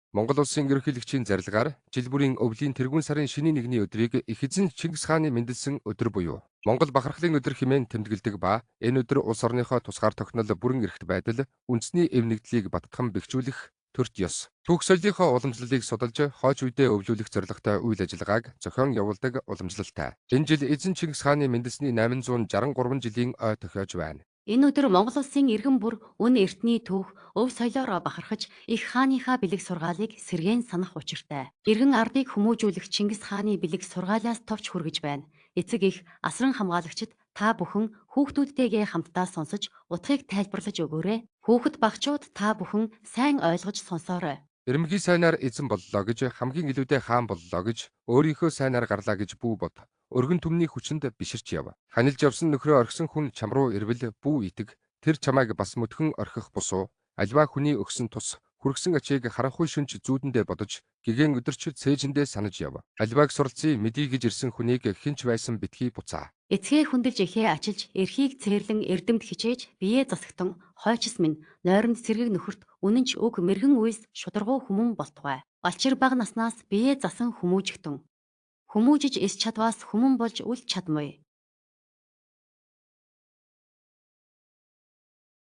Монгол улсын ерөнхийлөгчийн зарилгаар жил бүрийн өвлийн тэргүүн сарын шөнийн 1-ний өдрийг их эзэн Чингис хааны мэндэлсэн өдөр буюу Монгол бахархлын өдөр хэмээн тэмдэглэдэг ба энэ өдөр улс орныхоо тусгаар тогтнол бүрэн эрхт байдал, үндэсний эв нэгдлийг баттган бэхжүүлэх төрт ёс. Түүх соёлынхоо уламжлалыг судалж, хойч үедээ өвлүүлэх зорилготой үйл ажиллагааг зохион явуулдаг уламжлалтай. Энэ жил эзэн Чингис хааны мэндэлсний 863 жилийн ой тохиож байна. Энэ өдөр Монгол улсын иргэн бүр үн эртний түүх, өв соёлоор бахархаж их хааныхаа бэлэг сургаалыг сэргээн санах учиртай. Иргэн ардыг хүмүүжүүлэх Чингис хааны бэлэг сургаалаас товч хүргэж байна. Эцэг их асран хамгаалагчид та бүхэн хүүхдүүдтэйгээ хамтдаа сонсож утгыг тайлбарлаж өгөөрэй. Хүүхэд багчууд та бүхэн сайн ойлгож сонсоорой. Эрмэгийн сайнаар эзэн боллоо гэж, хамгийн илүүтэй хаан боллоо гэж, өөрийнхөө сайнаар гарлаа гэж бүү бод. Өргөн түмний хүчинд биширч яв. Ханилж явсан нөхрөө орхисон хүн чам руу ирвэл бүү итэг. Тэр чамайг бас мөтгөн орхих бусуу. Аливаа хүний өгсөн тус хүргсэн ачийг харанхуй шүнж зүүдэндээ бодож, гэгэн өдөрч цээжиндээ санаж яв. Аливааг суралцъя мэдий гэж ирсэн хүнийг хинч байсан битгий буцаа. Эцгээ хүндэлж эхээ ачилж, эрхийг цээрлэн эрдэмт хичээж, биеэ засагтан, хойчс минь нойронд сэргийг нөхөрт үнэнч уг мэрэгэн үйс шударгуу хүмүүн болтугай. Балчир бага наснаас биеэ засан хүмүүжигтэн. Хүмүүжиж эс чадваас хүмүүн болж үл чадмай.